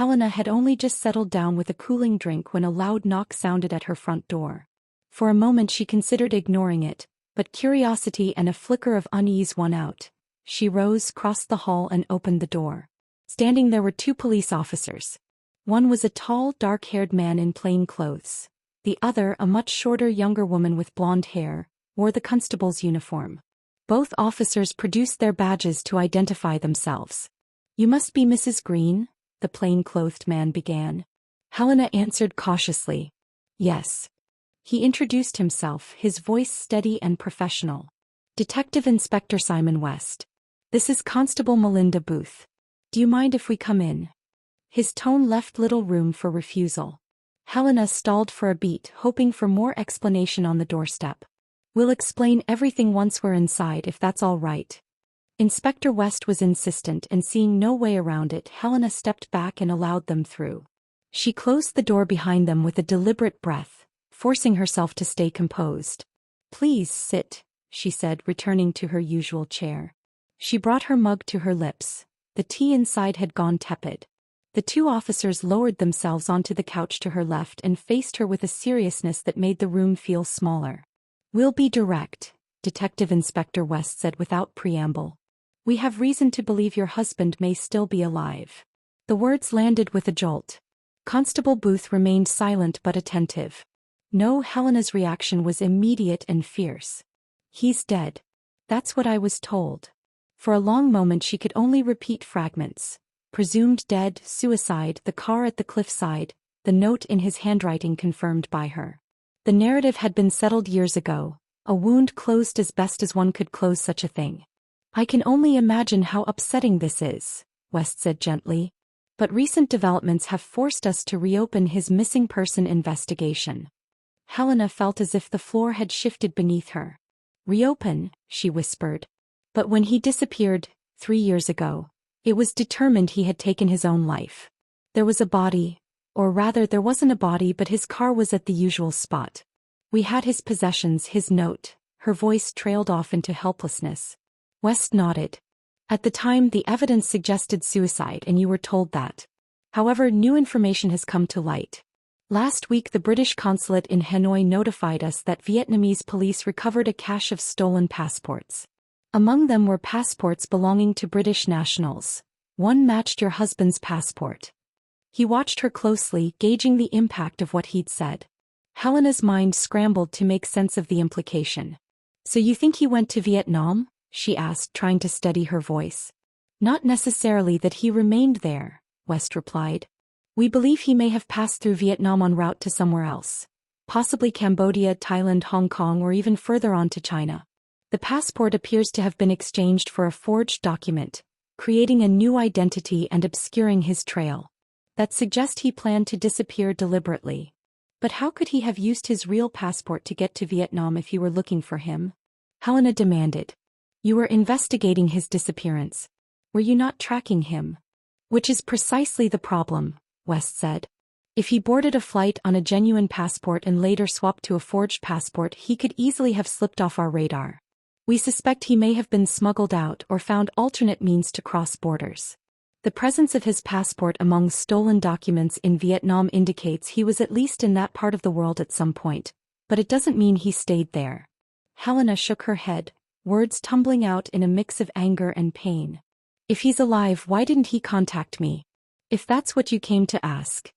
Helena had only just settled down with a cooling drink when a loud knock sounded at her front door. For a moment she considered ignoring it, but curiosity and a flicker of unease won out. She rose, crossed the hall and opened the door. Standing there were two police officers. One was a tall, dark-haired man in plain clothes. The other, a much shorter younger woman with blonde hair, wore the constable's uniform. Both officers produced their badges to identify themselves. "You must be Mrs. Green," the plain-clothed man began. Helena answered cautiously. "Yes." He introduced himself, his voice steady and professional. "Detective Inspector Simon West. This is Constable Melinda Booth. Do you mind if we come in?" His tone left little room for refusal. Helena stalled for a beat, hoping for more explanation on the doorstep. "We'll explain everything once we're inside, if that's all right." Inspector West was insistent, and seeing no way around it, Helena stepped back and allowed them through. She closed the door behind them with a deliberate breath, forcing herself to stay composed. "Please sit," she said, returning to her usual chair. She brought her mug to her lips. The tea inside had gone tepid. The two officers lowered themselves onto the couch to her left and faced her with a seriousness that made the room feel smaller. "We'll be direct," Detective Inspector West said without preamble. "We have reason to believe your husband may still be alive." The words landed with a jolt. Constable Booth remained silent but attentive. No, Helena's reaction was immediate and fierce. "He's dead. That's what I was told." For a long moment she could only repeat fragments. Presumed dead, suicide, the car at the cliffside, the note in his handwriting confirmed by her. The narrative had been settled years ago, a wound closed as best as one could close such a thing. "I can only imagine how upsetting this is," West said gently. "But recent developments have forced us to reopen his missing person investigation." Helena felt as if the floor had shifted beneath her. "Reopen," she whispered. "But when he disappeared, 3 years ago, it was determined he had taken his own life. There was a body, or rather there wasn't a body, but his car was at the usual spot. We had his possessions, his note." Her voice trailed off into helplessness. West nodded. "At the time the evidence suggested suicide and you were told that. However, new information has come to light. Last week the British consulate in Hanoi notified us that Vietnamese police recovered a cache of stolen passports. Among them were passports belonging to British nationals. One matched your husband's passport." He watched her closely, gauging the impact of what he'd said. Helena's mind scrambled to make sense of the implication. "So you think he went to Vietnam?" she asked, trying to steady her voice. "Not necessarily that he remained there," West replied. "We believe he may have passed through Vietnam en route to somewhere else. Possibly Cambodia, Thailand, Hong Kong, or even further on to China. The passport appears to have been exchanged for a forged document, creating a new identity and obscuring his trail. That suggests he planned to disappear deliberately. But how could he have used his real passport to get to Vietnam if you were looking for him?" Helena demanded. "You were investigating his disappearance. Were you not tracking him?" "Which is precisely the problem," West said. "If he boarded a flight on a genuine passport and later swapped to a forged passport, he could easily have slipped off our radar. We suspect he may have been smuggled out or found alternate means to cross borders. The presence of his passport among stolen documents in Vietnam indicates he was at least in that part of the world at some point, but it doesn't mean he stayed there." Helena shook her head, words tumbling out in a mix of anger and pain. "If he's alive, why didn't he contact me? If that's what you came to ask."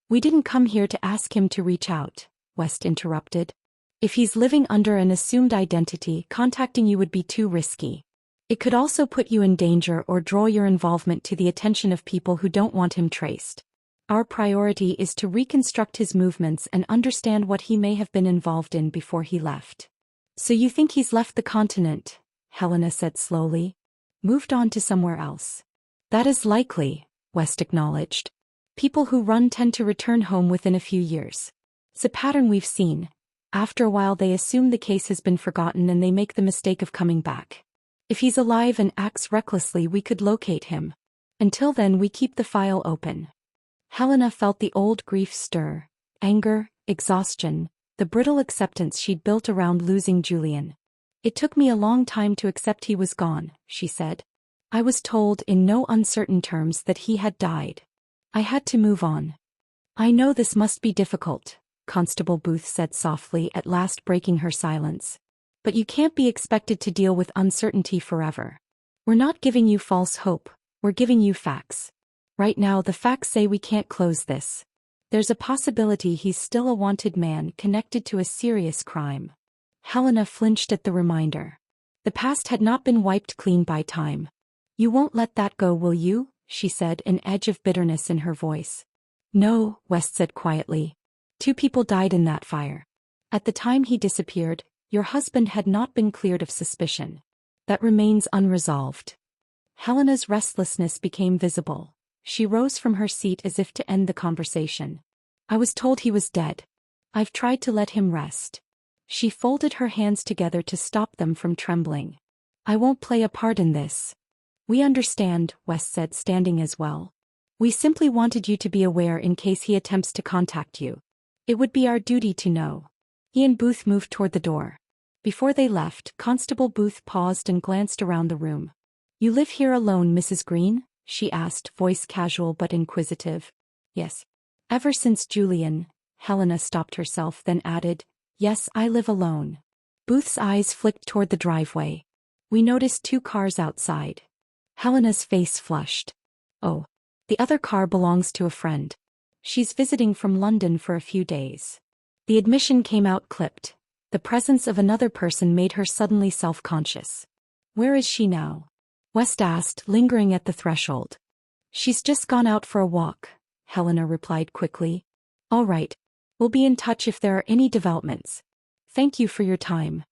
"We didn't come here to ask him to reach out," West interrupted. "If he's living under an assumed identity, contacting you would be too risky. It could also put you in danger or draw your involvement to the attention of people who don't want him traced. Our priority is to reconstruct his movements and understand what he may have been involved in before he left." "So you think he's left the continent?" Helena said slowly. "Moved on to somewhere else." "That is likely," West acknowledged. "People who run tend to return home within a few years. It's a pattern we've seen. After a while they assume the case has been forgotten and they make the mistake of coming back. If he's alive and acts recklessly, we could locate him. Until then, we keep the file open." Helena felt the old grief stir, anger, exhaustion, the brittle acceptance she'd built around losing Julian. "It took me a long time to accept he was gone," she said. "I was told in no uncertain terms that he had died. I had to move on. I know this must be difficult, Constable Booth said softly, at last breaking her silence. But you can't be expected to deal with uncertainty forever. We're not giving you false hope, we're giving you facts. Right now the facts say we can't close this. There's a possibility he's still a wanted man connected to a serious crime. Helena flinched at the reminder. The past had not been wiped clean by time. You won't let that go, will you? She said, an edge of bitterness in her voice. No, West said quietly. 2 people died in that fire. At the time he disappeared, your husband had not been cleared of suspicion. That remains unresolved. Helena's restlessness became visible. She rose from her seat as if to end the conversation. I was told he was dead. I've tried to let him rest. She folded her hands together to stop them from trembling. I won't play a part in this. We understand, West said, standing as well. We simply wanted you to be aware in case he attempts to contact you. It would be our duty to know. He and Booth moved toward the door. Before they left, Constable Booth paused and glanced around the room. You live here alone, Mrs. Green? She asked, voice casual but inquisitive. Yes. Ever since Julian. Helena stopped herself, then added, Yes, I live alone. Booth's eyes flicked toward the driveway. We noticed 2 cars outside. Helena's face flushed. Oh. The other car belongs to a friend. She's visiting from London for a few days. The admission came out clipped. The presence of another person made her suddenly self-conscious. Where is she now? West asked, lingering at the threshold. She's just gone out for a walk, Helena replied quickly. All right. We'll be in touch if there are any developments. Thank you for your time.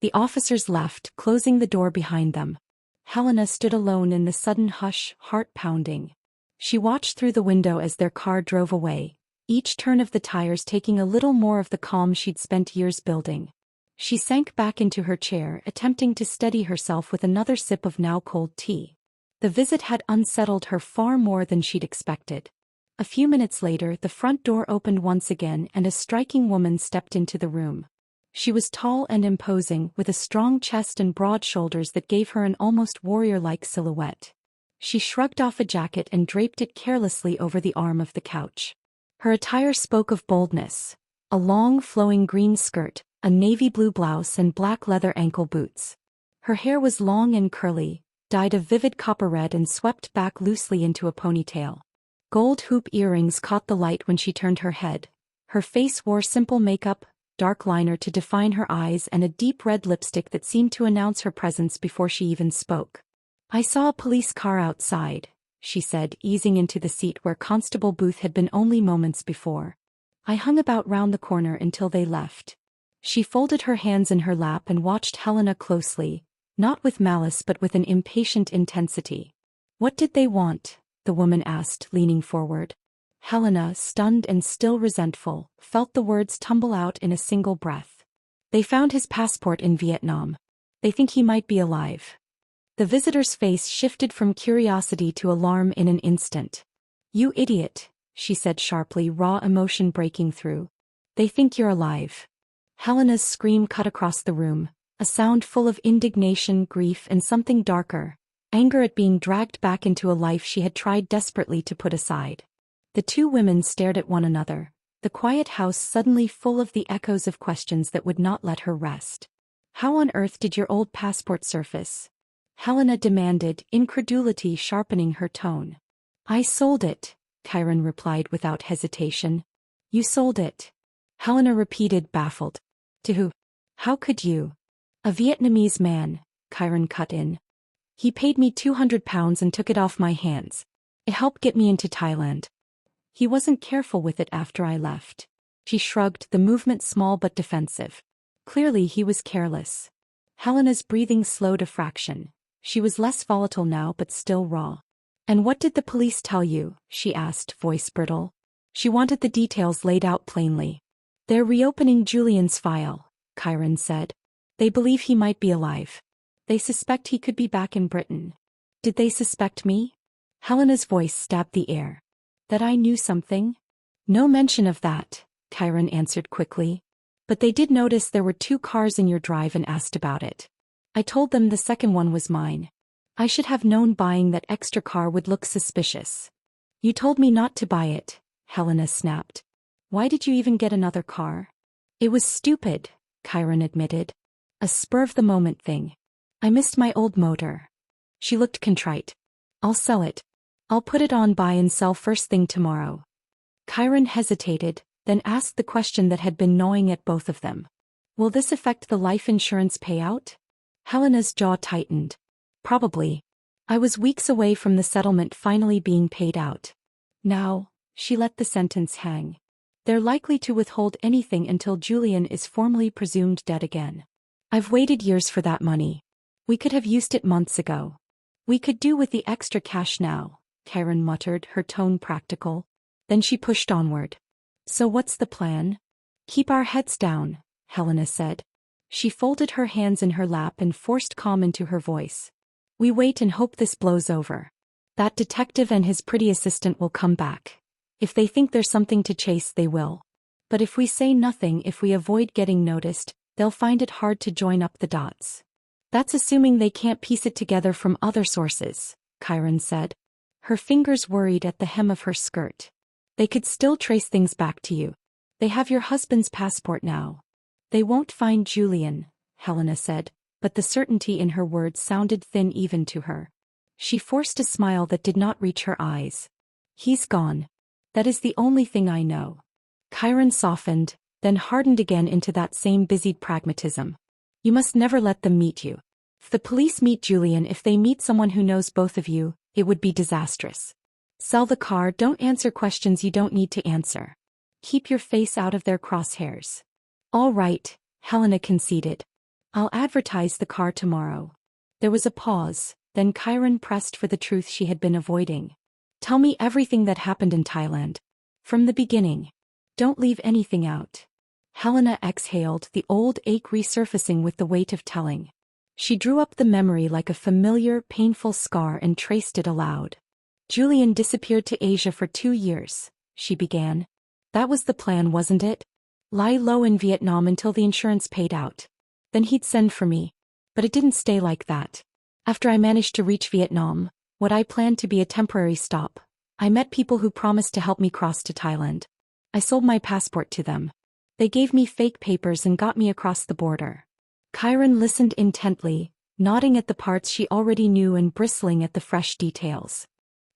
The officers left, closing the door behind them. Helena stood alone in the sudden hush, heart pounding. She watched through the window as their car drove away, each turn of the tires taking a little more of the calm she'd spent years building. She sank back into her chair, attempting to steady herself with another sip of now cold tea. The visit had unsettled her far more than she'd expected. A few minutes later, the front door opened once again and a striking woman stepped into the room. She was tall and imposing, with a strong chest and broad shoulders that gave her an almost warrior-like silhouette. She shrugged off a jacket and draped it carelessly over the arm of the couch. Her attire spoke of boldness. A long, flowing green skirt, a navy blue blouse and black leather ankle boots. Her hair was long and curly, dyed a vivid copper red and swept back loosely into a ponytail. Gold hoop earrings caught the light when she turned her head. Her face wore simple makeup, dark liner to define her eyes and a deep red lipstick that seemed to announce her presence before she even spoke. I saw a police car outside, she said, easing into the seat where Constable Booth had been only moments before. I hung about round the corner until they left. She folded her hands in her lap and watched Helena closely, not with malice but with an impatient intensity. What did they want? The woman asked, leaning forward. Helena, stunned and still resentful, felt the words tumble out in a single breath. They found his passport in Vietnam. They think he might be alive. The visitor's face shifted from curiosity to alarm in an instant. You idiot, she said sharply, raw emotion breaking through. They think you're alive. Helena's scream cut across the room, a sound full of indignation, grief and something darker, anger at being dragged back into a life she had tried desperately to put aside. The 2 women stared at one another, the quiet house suddenly full of the echoes of questions that would not let her rest. How on earth did your old passport surface? Helena demanded, incredulity sharpening her tone. I sold it, Chiron replied without hesitation. You sold it? Helena repeated, baffled. To who? How could you? A Vietnamese man, Chiron cut in. He paid me £200 and took it off my hands. It helped get me into Thailand. He wasn't careful with it after I left. She shrugged, the movement small but defensive. Clearly he was careless. Helena's breathing slowed a fraction. She was less volatile now but still raw. And what did the police tell you? She asked, voice brittle. She wanted the details laid out plainly. They're reopening Julian's file, Chiron said. They believe he might be alive. They suspect he could be back in Britain. Did they suspect me? Helena's voice stabbed the air. That I knew something? No mention of that, Chiron answered quickly. But they did notice there were 2 cars in your drive and asked about it. I told them the second one was mine. I should have known buying that extra car would look suspicious. You told me not to buy it, Helena snapped. Why did you even get another car? It was stupid, Chiron admitted. A spur-of-the-moment thing. I missed my old motor. She looked contrite. I'll sell it. I'll put it on buy and sell first thing tomorrow. Chiron hesitated, then asked the question that had been gnawing at both of them. Will this affect the life insurance payout? Helena's jaw tightened. Probably. I was weeks away from the settlement finally being paid out. Now, she let the sentence hang. They're likely to withhold anything until Julian is formally presumed dead again. I've waited years for that money. We could have used it months ago. We could do with the extra cash now, Chiron muttered, her tone practical. Then she pushed onward. So what's the plan? Keep our heads down, Helena said. She folded her hands in her lap and forced calm into her voice. We wait and hope this blows over. That detective and his pretty assistant will come back. If they think there's something to chase, they will. But if we say nothing, if we avoid getting noticed, they'll find it hard to join up the dots. That's assuming they can't piece it together from other sources, Chiron said. Her fingers worried at the hem of her skirt. They could still trace things back to you. They have your husband's passport now. They won't find Julian, Helena said, but the certainty in her words sounded thin even to her. She forced a smile that did not reach her eyes. He's gone. That is the only thing I know. Chiron softened, then hardened again into that same busied pragmatism. You must never let them meet you. If the police meet Julian, if they meet someone who knows both of you, it would be disastrous. Sell the car, don't answer questions you don't need to answer. Keep your face out of their crosshairs. All right, Helena conceded. I'll advertise the car tomorrow. There was a pause, then Chiron pressed for the truth she had been avoiding. Tell me everything that happened in Thailand. From the beginning. Don't leave anything out. Helena exhaled, the old ache resurfacing with the weight of telling. She drew up the memory like a familiar, painful scar and traced it aloud. Julian disappeared to Asia for 2 years, she began. That was the plan, wasn't it? Lie low in Vietnam until the insurance paid out. Then he'd send for me. But it didn't stay like that. After I managed to reach Vietnam, what I planned to be a temporary stop, I met people who promised to help me cross to Thailand. I sold my passport to them. They gave me fake papers and got me across the border. Chiron listened intently, nodding at the parts she already knew and bristling at the fresh details.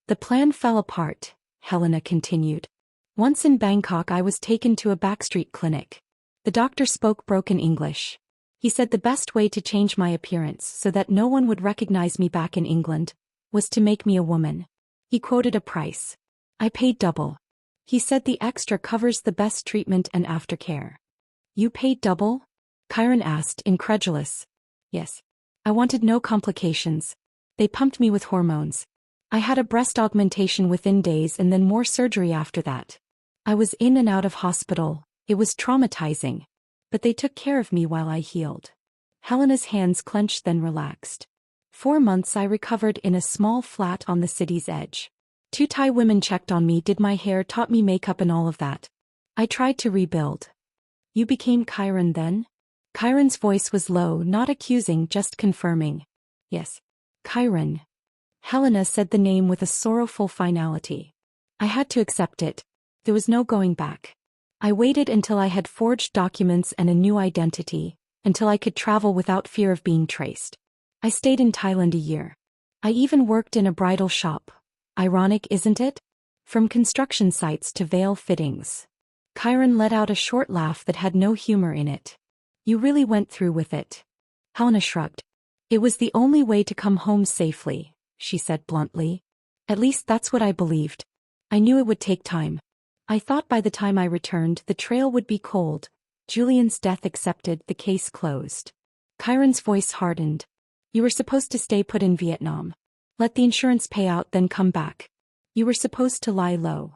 The plan fell apart, Helena continued. Once in Bangkok, I was taken to a backstreet clinic. The doctor spoke broken English. He said the best way to change my appearance so that no one would recognize me back in England was to make me a woman. He quoted a price. I paid double. He said the extra covers the best treatment and aftercare. You paid double? Chiron asked, incredulous. Yes. I wanted no complications. They pumped me with hormones. I had a breast augmentation within days and then more surgery after that. I was in and out of hospital. It was traumatizing. But they took care of me while I healed. Helena's hands clenched then relaxed. 4 months I recovered in a small flat on the city's edge. 2 Thai women checked on me, did my hair, taught me makeup and all of that. I tried to rebuild. You became Chiron then? Chiron's voice was low, not accusing, just confirming. Yes. Chiron. Helena said the name with a sorrowful finality. I had to accept it. There was no going back. I waited until I had forged documents and a new identity, until I could travel without fear of being traced. I stayed in Thailand a year. I even worked in a bridal shop. Ironic, isn't it? From construction sites to veil fittings. Chiron let out a short laugh that had no humor in it. You really went through with it. Helena shrugged. It was the only way to come home safely, she said bluntly. At least that's what I believed. I knew it would take time. I thought by the time I returned the trail would be cold. Julian's death accepted, the case closed. Chiron's voice hardened. You were supposed to stay put in Vietnam. Let the insurance pay out, then come back. You were supposed to lie low.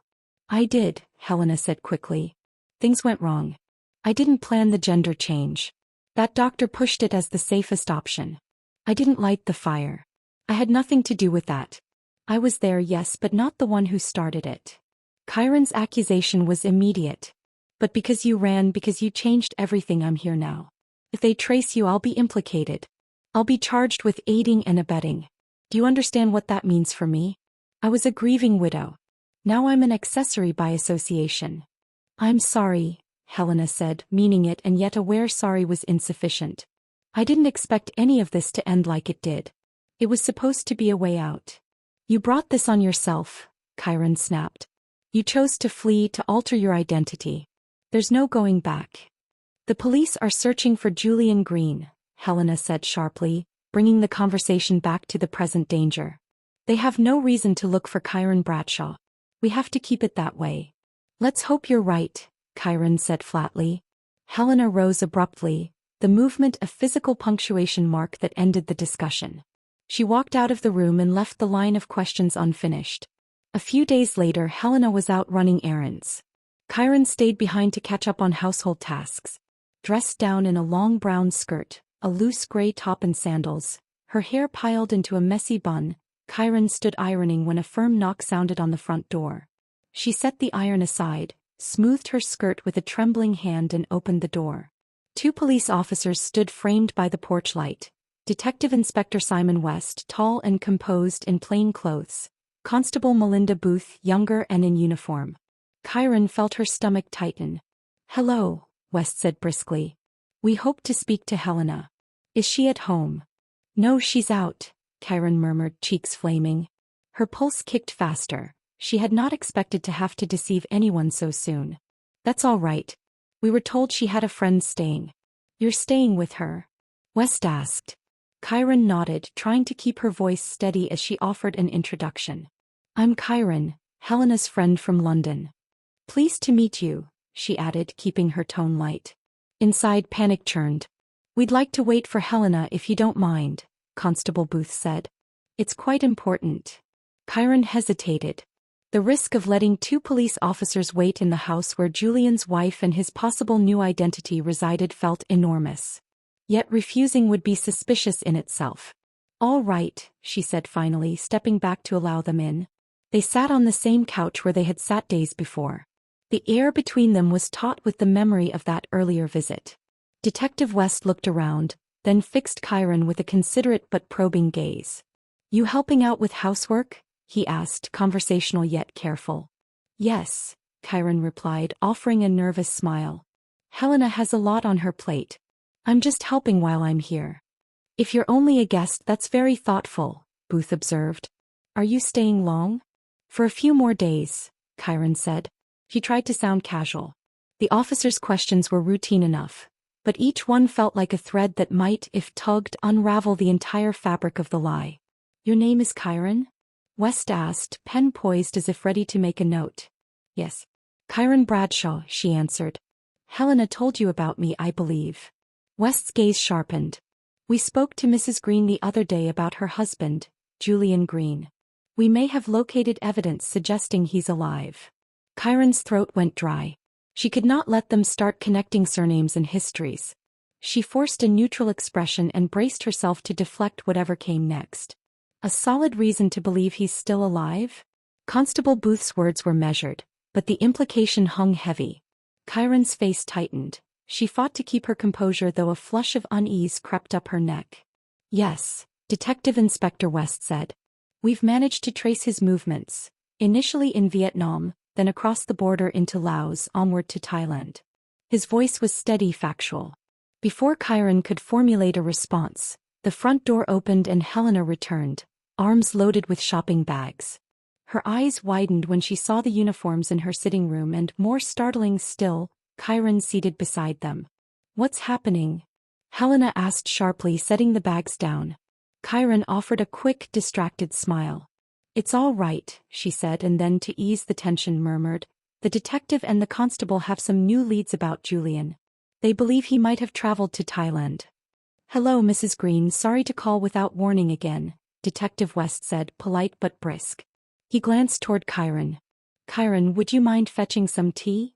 I did, Helena said quickly. Things went wrong. I didn't plan the gender change. That doctor pushed it as the safest option. I didn't light the fire. I had nothing to do with that. I was there, yes, but not the one who started it. Chiron's accusation was immediate. But because you ran, because you changed everything, I'm here now. If they trace you, I'll be implicated. I'll be charged with aiding and abetting. Do you understand what that means for me? I was a grieving widow. Now I'm an accessory by association. I'm sorry, Helena said, meaning it and yet aware sorry was insufficient. I didn't expect any of this to end like it did. It was supposed to be a way out. You brought this on yourself, Chiron snapped. You chose to flee to alter your identity. There's no going back. The police are searching for Julian Green, Helena said sharply, bringing the conversation back to the present danger. They have no reason to look for Chiron Bradshaw. We have to keep it that way. Let's hope you're right, Chiron said flatly. Helena rose abruptly, the movement a physical punctuation mark that ended the discussion. She walked out of the room and left the line of questions unfinished. A few days later, Helena was out running errands. Chiron stayed behind to catch up on household tasks. Dressed down in a long brown skirt, a loose gray top and sandals, her hair piled into a messy bun, Chiron stood ironing when a firm knock sounded on the front door. She set the iron aside, smoothed her skirt with a trembling hand and opened the door. 2 police officers stood framed by the porch light. Detective Inspector Simon West, tall and composed in plain clothes. Constable Melinda Booth, younger and in uniform. Chiron felt her stomach tighten. "Hello," West said briskly. "We hope to speak to Helena. Is she at home?" "No, she's out," Chiron murmured, cheeks flaming. Her pulse kicked faster. She had not expected to have to deceive anyone so soon. "That's all right. We were told she had a friend staying." "You're staying with her?" West asked. Chiron nodded, trying to keep her voice steady as she offered an introduction. "I'm Chiron, Helena's friend from London." "Pleased to meet you," she added, keeping her tone light. Inside, panic churned. "We'd like to wait for Helena if you don't mind," Constable Booth said. "It's quite important." Chiron hesitated. The risk of letting 2 police officers wait in the house where Julian's wife and his possible new identity resided felt enormous. Yet refusing would be suspicious in itself. "All right," she said finally, stepping back to allow them in. They sat on the same couch where they had sat days before. The air between them was taut with the memory of that earlier visit. Detective West looked around, then fixed Chiron with a considerate but probing gaze. "You helping out with housework?" he asked, conversational yet careful. "Yes," Chiron replied, offering a nervous smile. "Helena has a lot on her plate. I'm just helping while I'm here." "If you're only a guest, that's very thoughtful," Booth observed. "Are you staying long?" "For a few more days," Chiron said. He tried to sound casual. The officer's questions were routine enough, but each one felt like a thread that might, if tugged, unravel the entire fabric of the lie. "Your name is Chiron?" West asked, pen poised as if ready to make a note. "Yes. Chiron Bradshaw," she answered. "Helena told you about me, I believe." West's gaze sharpened. "We spoke to Mrs. Green the other day about her husband, Julian Green. We may have located evidence suggesting he's alive." Chiron's throat went dry. She could not let them start connecting surnames and histories. She forced a neutral expression and braced herself to deflect whatever came next. "A solid reason to believe he's still alive?" Constable Booth's words were measured, but the implication hung heavy. Chiron's face tightened. She fought to keep her composure, though a flush of unease crept up her neck. "Yes," Detective Inspector West said. "We've managed to trace his movements, initially in Vietnam, then across the border into Laos, onward to Thailand." His voice was steady, factual. Before Chiron could formulate a response, the front door opened and Helena returned, arms loaded with shopping bags. Her eyes widened when she saw the uniforms in her sitting room and, more startling still, Chiron seated beside them. "What's happening?" Helena asked sharply, setting the bags down. Chiron offered a quick, distracted smile. "It's all right," she said, and then, to ease the tension, murmured, "The detective and the constable have some new leads about Julian. They believe he might have traveled to Thailand." "Hello, Mrs. Green, sorry to call without warning again," Detective West said, polite but brisk. He glanced toward Chiron. "Chiron, would you mind fetching some tea?"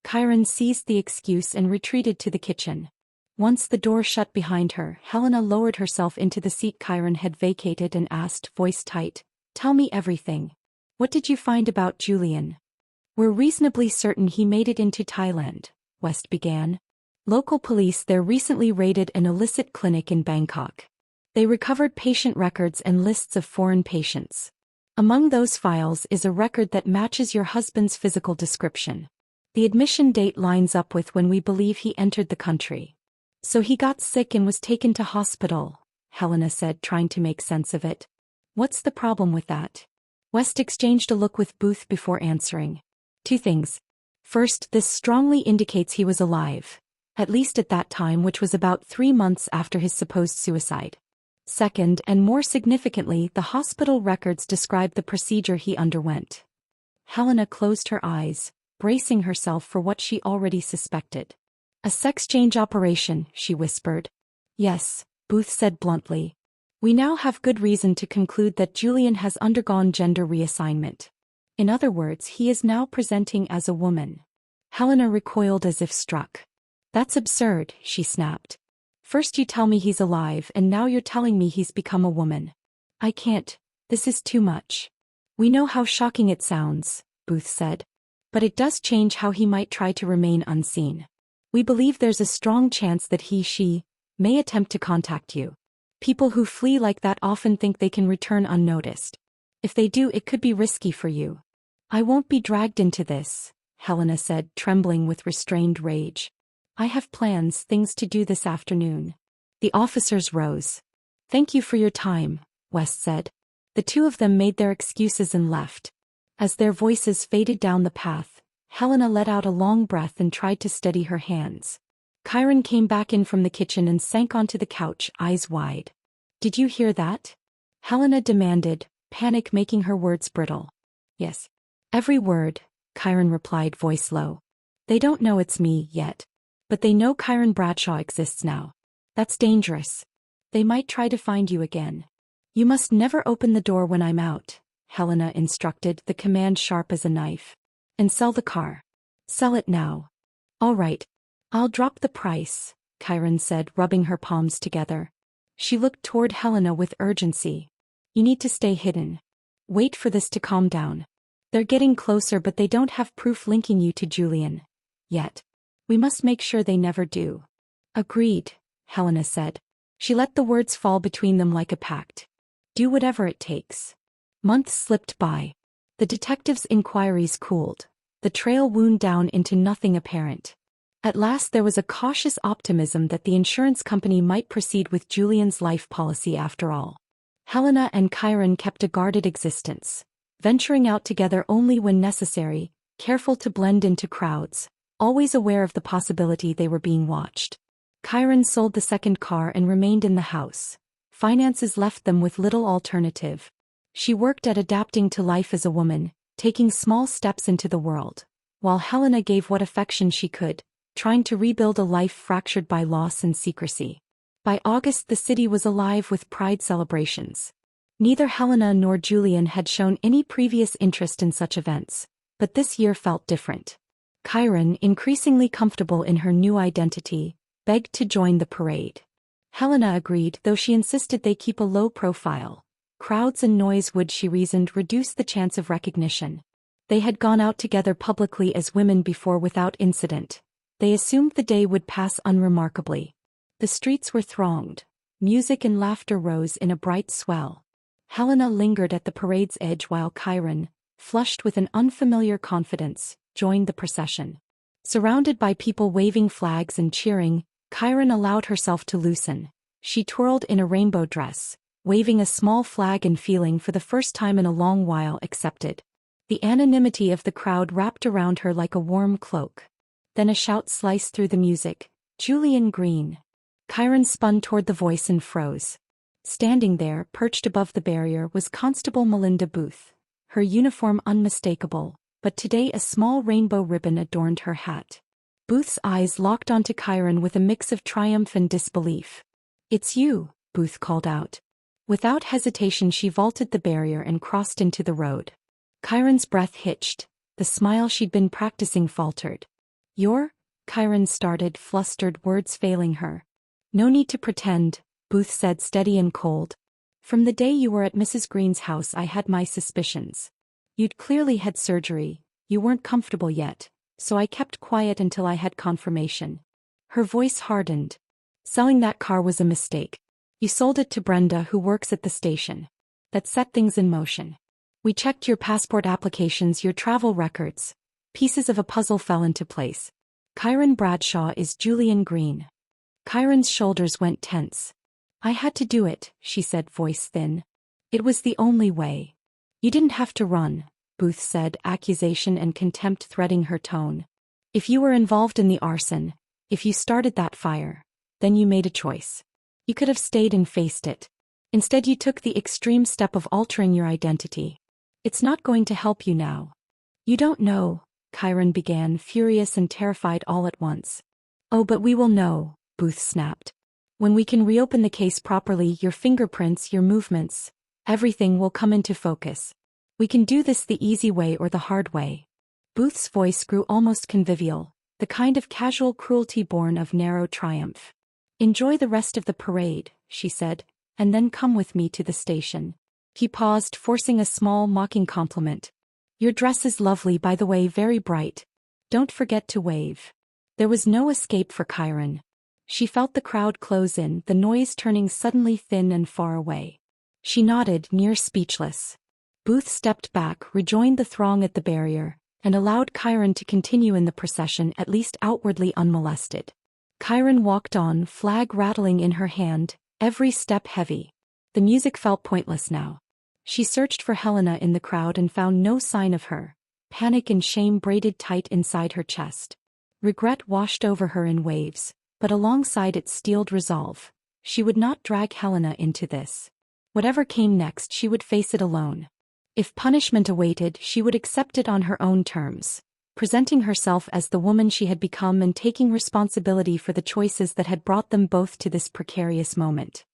Chiron seized the excuse and retreated to the kitchen. Once the door shut behind her, Helena lowered herself into the seat Chiron had vacated and asked, voice tight, "Tell me everything. What did you find about Julian?" "We're reasonably certain he made it into Thailand," West began. "Local police there recently raided an illicit clinic in Bangkok. They recovered patient records and lists of foreign patients. Among those files is a record that matches your husband's physical description. The admission date lines up with when we believe he entered the country. So he got sick and was taken to hospital, Helena said, trying to make sense of it. What's the problem with that? West exchanged a look with Booth before answering. Two things. First, this strongly indicates he was alive, at least at that time, which was about 3 months after his supposed suicide. Second, and more significantly, the hospital records describe the procedure he underwent. Helena closed her eyes, bracing herself for what she already suspected. A sex change operation, she whispered. Yes, Booth said bluntly. We now have good reason to conclude that Julian has undergone gender reassignment. In other words, he is now presenting as a woman. Helena recoiled as if struck. That's absurd, she snapped. First you tell me he's alive and now you're telling me he's become a woman. I can't, this is too much. We know how shocking it sounds, Booth said. But it does change how he might try to remain unseen. We believe there's a strong chance that she may attempt to contact you. People who flee like that often think they can return unnoticed. If they do, it could be risky for you. I won't be dragged into this, Helena said, trembling with restrained rage. I have plans, things to do this afternoon. The officers rose. Thank you for your time, West said. The two of them made their excuses and left. As their voices faded down the path, Helena let out a long breath and tried to steady her hands. Chiron came back in from the kitchen and sank onto the couch, eyes wide. Did you hear that? Helena demanded, panic making her words brittle. Yes. Every word, Chiron replied, voice low. They don't know it's me yet. But they know Chiron Bradshaw exists now. That's dangerous. They might try to find you again. You must never open the door when I'm out, Helena instructed, the command sharp as a knife. And sell the car. Sell it now. All right. I'll drop the price, Chiron said, rubbing her palms together. She looked toward Helena with urgency. You need to stay hidden. Wait for this to calm down. They're getting closer, but they don't have proof linking you to Julian. Yet. We must make sure they never do. Agreed, Helena said. She let the words fall between them like a pact. Do whatever it takes. Months slipped by. The detectives' inquiries cooled. The trail wound down into nothing apparent. At last there was a cautious optimism that the insurance company might proceed with Julian's life policy after all. Helena and Chiron kept a guarded existence, venturing out together only when necessary, careful to blend into crowds, always aware of the possibility they were being watched. Chiron sold the second car and remained in the house. Finances left them with little alternative. She worked at adapting to life as a woman, taking small steps into the world, while Helena gave what affection she could, trying to rebuild a life fractured by loss and secrecy. By August the city was alive with pride celebrations. Neither Helena nor Julian had shown any previous interest in such events, but this year felt different. Chiron, increasingly comfortable in her new identity, begged to join the parade. Helena agreed, though she insisted they keep a low profile. Crowds and noise would, she reasoned, reduce the chance of recognition. They had gone out together publicly as women before without incident. They assumed the day would pass unremarkably. The streets were thronged. Music and laughter rose in a bright swell. Helena lingered at the parade's edge while Chiron, flushed with an unfamiliar confidence, joined the procession. Surrounded by people waving flags and cheering, Chiron allowed herself to loosen. She twirled in a rainbow dress, waving a small flag and feeling for the first time in a long while accepted. The anonymity of the crowd wrapped around her like a warm cloak. Then a shout sliced through the music. Julian Green. Chiron spun toward the voice and froze. Standing there, perched above the barrier, was Constable Melinda Booth. Her uniform unmistakable, but today a small rainbow ribbon adorned her hat. Booth's eyes locked onto Chiron with a mix of triumph and disbelief. "It's you," Booth called out. Without hesitation she vaulted the barrier and crossed into the road. Chiron's breath hitched. The smile she'd been practicing faltered. "You're?" Chiron started, flustered, words failing her. "No need to pretend," Booth said, steady and cold. "From the day you were at Mrs. Green's house I had my suspicions. You'd clearly had surgery, you weren't comfortable yet, so I kept quiet until I had confirmation." Her voice hardened. "Selling that car was a mistake. You sold it to Brenda, who works at the station. That set things in motion. We checked your passport applications, your travel records. Pieces of a puzzle fell into place. Kyron Bradshaw is Julian Green. Kyron's shoulders went tense. I had to do it, she said, voice thin. It was the only way. You didn't have to run, Booth said, accusation and contempt threading her tone. If you were involved in the arson, if you started that fire, then you made a choice. You could have stayed and faced it. Instead you took the extreme step of altering your identity. It's not going to help you now. You don't know, Kyron began, furious and terrified all at once. Oh, but we will know, Booth snapped. When we can reopen the case properly, your fingerprints, your movements, everything will come into focus. We can do this the easy way or the hard way. Booth's voice grew almost convivial, the kind of casual cruelty born of narrow triumph. Enjoy the rest of the parade, she said, and then come with me to the station. He paused, forcing a small, mocking compliment. Your dress is lovely, by the way, very bright. Don't forget to wave. There was no escape for Kyron. She felt the crowd close in, the noise turning suddenly thin and far away. She nodded, near speechless. Booth stepped back, rejoined the throng at the barrier, and allowed Kyron to continue in the procession, at least outwardly unmolested. Kyron walked on, flag rattling in her hand, every step heavy. The music felt pointless now. She searched for Helena in the crowd and found no sign of her. Panic and shame braided tight inside her chest. Regret washed over her in waves, but alongside it steeled resolve. She would not drag Helena into this. Whatever came next, she would face it alone. If punishment awaited, she would accept it on her own terms, presenting herself as the woman she had become and taking responsibility for the choices that had brought them both to this precarious moment.